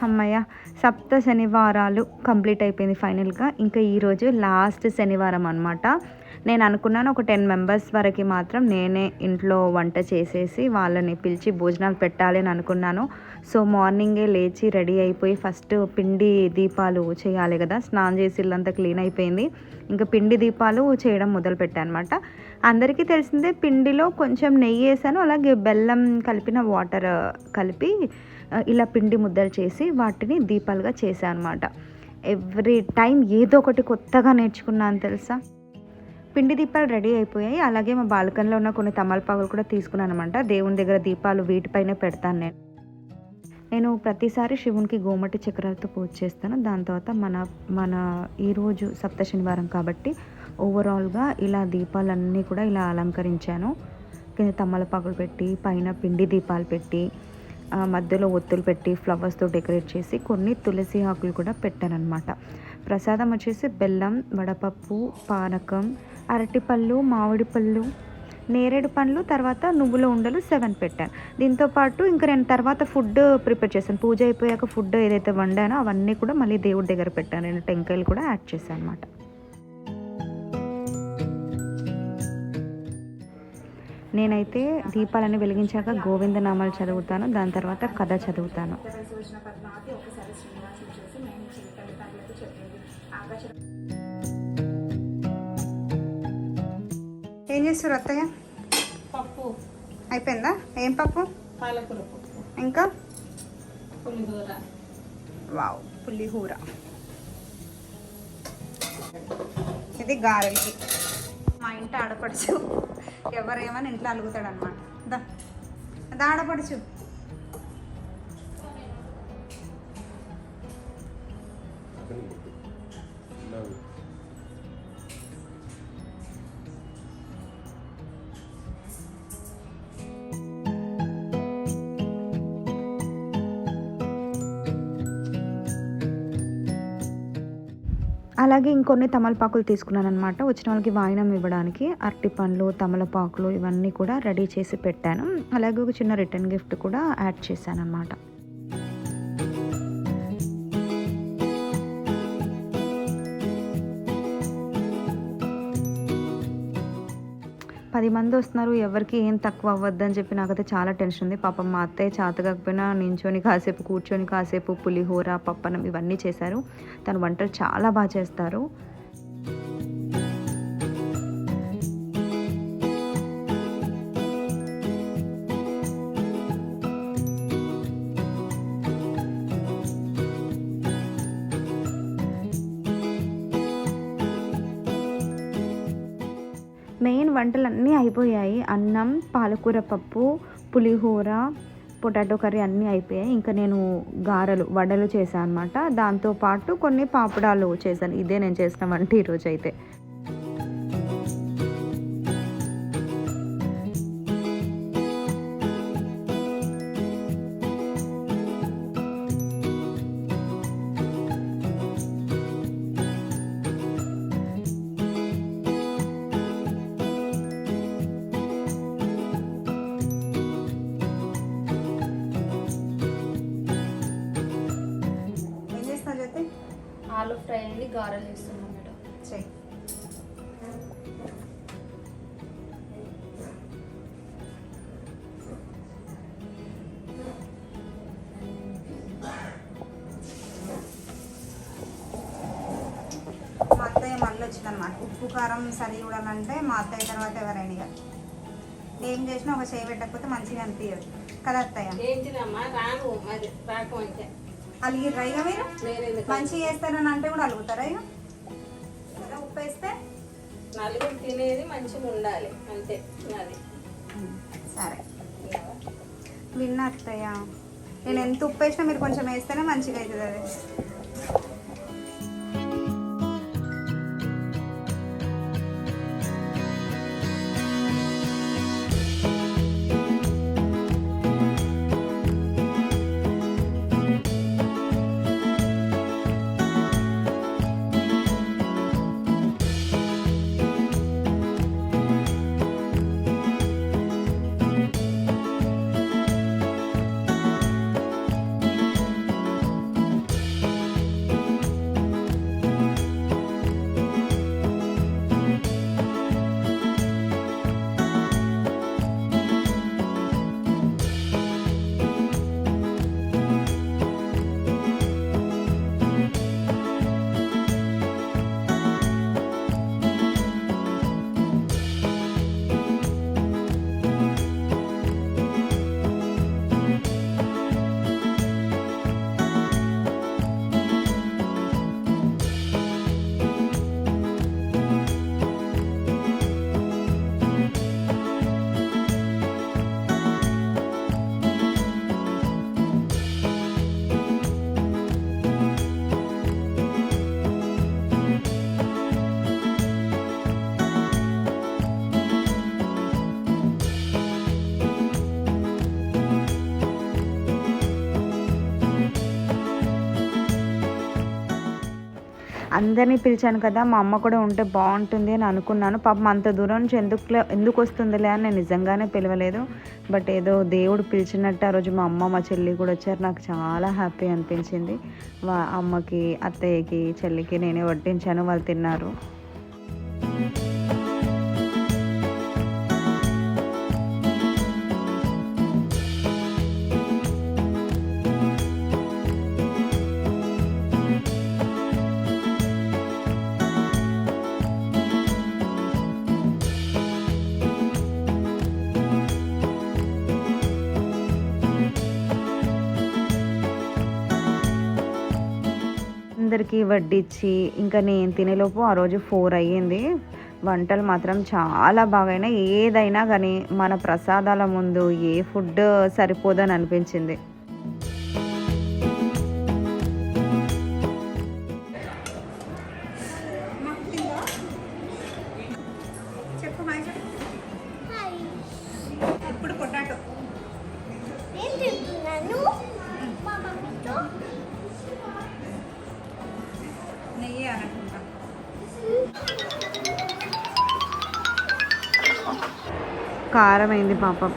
హమ్మయ్య! సప్త శనివారాలు కంప్లీట్ అయిపోయింది ఫైనల్‌గా. ఇంకా ఈరోజు లాస్ట్ శనివారం అనమాట. నేను అనుకున్నాను ఒక 10 మెంబర్స్ వరకి మాత్రం నేనే ఇంట్లో వంట చేసేసి వాళ్ళని పిలిచి భోజనాలు పెట్టాలి అని అనుకున్నాను. సో, మార్నింగే లేచి రెడీ అయిపోయి ఫస్ట్ పిండి దీపాలు చేయాలి కదా! స్నానం చేసి ఇల్లంతా క్లీన్ అయిపోయింది. ఇంకా పిండి దీపాలు చేయడం మొదలుపెట్టా అనమాట. అందరికీ తెలిసిందే పిండిలో కొంచెం నెయ్యేసాను. అలాగే బెల్లం కలిపిన వాటర్ కలిపి ఇలా పిండి ముద్దలు చేసి వాటిని దీపాలుగా చేశా అనమాట. ఎవ్రీ టైం ఏదో ఒకటి కొత్తగా నేర్చుకున్నాను తెలుసా. పిండి దీపాలు రెడీ అయిపోయాయి. అలాగే మా బాల్కనీలో ఉన్న కొన్ని తమలపాకులు కూడా తీసుకున్నాను అనమాట. దేవుని దగ్గర దీపాలు వీటిపైనే పెడతాను నేను ప్రతిసారి శివునికి గోమటి చక్రాలతో పూజ చేస్తాను. దాని తర్వాత మన ఈరోజు సప్త శనివారం కాబట్టి ఓవరాల్గా ఇలా దీపాలన్నీ కూడా ఇలా అలంకరించాను. కింద తమలపాకులు పెట్టి పైన పిండి దీపాలు పెట్టి మధ్యలో ఒత్తులు పెట్టి ఫ్లవర్స్తో డెకరేట్ చేసి కొన్ని తులసి ఆకులు కూడా పెట్టానన్నమాట. ప్రసాదం వచ్చేసి బెల్లం, వడపప్పు, పానకం, అరటిపళ్ళు, మామిడి పళ్ళు, నేరేడు పండ్లు, తర్వాత నువ్వుల ఉండలు 7 పెట్టాను. దీంతోపాటు ఇంకా నేను తర్వాత ఫుడ్ ప్రిపేర్ చేశాను. పూజ అయిపోయాక ఫుడ్ ఏదైతే వండానో అవన్నీ కూడా మళ్ళీ దేవుడి దగ్గర పెట్టాను. నేను టెంకాయలు కూడా యాడ్ చేశాను అనమాట. నేనైతే దీపాలన్నీ వెలిగించాక గోవిందనామాలు చదువుతాను. దాని తర్వాత కథ చదువుతాను. ఏం చేస్తారు అత్తయ్య? పప్పు అయిపోయిందా? ఏం పప్పు? పాలకూర పప్పు, ఇంకా పులిహోర. వావ్, పులిహోర. ఇది గారెలకి. మా ఇంటి ఆడపడుచు ఎవరేమని ఇంట్లో అలుగుతాడు అనమాట. దా ఆడపడుచు. అలాగే ఇంకొన్ని తమలపాకులు తీసుకున్నాను అనమాట. వచ్చిన వాళ్ళకి వాయినం ఇవ్వడానికి అరటిపండ్లు, తమలపాకులు ఇవన్నీ కూడా రెడీ చేసి పెట్టాను. అలాగే ఒక చిన్న రిటర్న్ గిఫ్ట్ కూడా యాడ్ చేశాను అనమాట. 10 మంది వస్తున్నారు, ఎవరికి ఏం తక్కువ అవ్వద్దని చెప్పి నాకైతే చాలా టెన్షన్ ఉంది. పాపం మా అత్తయ్య చేత కాకపోయినా నించొని కాసేపు కూర్చొని కాసేపు పులిహోర, పప్పనం ఇవన్నీ చేశారు. తను వంటలు చాలా బాగా చేస్తారు. మెయిన్ వంటలన్నీ అయిపోయాయి. అన్నం, పాలకూర పప్పు, పులిహోర, పొటాటో కర్రీ అన్నీ అయిపోయాయి. ఇంకా నేను వడలు చేశాను అనమాట. దాంతోపాటు కొన్ని పాపడాలు చేశాను. ఇదే నేను చేసిన వంట ఈరోజు అయితే. ఆలు ఫ్రై అయింది, గారెలు వేస్తున్నాం మేడం. చెయ్యి. మా అత్తయ్య మళ్ళీ వచ్చిందనమాట. ఉప్పు కారం సరి చూడాలంటే మా అత్తయ్య తర్వాత ఎవరైనా ఏం చేసినా ఒక చేయి పెట్టకపోతే మంచిగా అనిపించదు కదా అత్తయ్య. ఏంటిదమ్మా రాను మరి రాకు అంటే అలిగిర్రా ఇక మీరు? మంచిగా చేస్తారని అంటే కూడా అలుగుతారా ఇక? ఉప్పు వేస్తే నలుగురు తినేది మంచిగా ఉండాలి అంతే. అది సరే విన్నా అత్తయ్య. నేను ఎంత ఉప్పు వేసినా మీరు కొంచెం వేస్తేనే మంచిగా అవుతుంది అది. అందరినీ పిలిచాను కదా, మా అమ్మ కూడా ఉంటే బాగుంటుంది అని అనుకున్నాను. పాపం అంత దూరం నుంచి ఎందుకు వస్తుందిలే అని నేను నిజంగానే పిలవలేదు. బట్ ఏదో దేవుడు పిలిచినట్టు ఆ రోజు మా అమ్మ మా చెల్లి కూడా వచ్చారు. నాకు చాలా హ్యాపీ అనిపించింది. అమ్మకి, అత్తయ్యకి, చెల్లికి నేనే వడ్డించాను, వాళ్ళు తిన్నారు. అందరికీ వడ్డించి ఇంకా నేను తినేలోపు ఆ రోజు 4 అయ్యింది. వంటలు మాత్రం చాలా బాగైనాయి. ఏదైనా కానీ మన ప్రసాదాల ముందు ఏ ఫుడ్ సరిపోదని అనిపించింది. ఇప్పుడు పొటాటో నెయ్యి అనుకుంటా. కారం అయింది పాపం.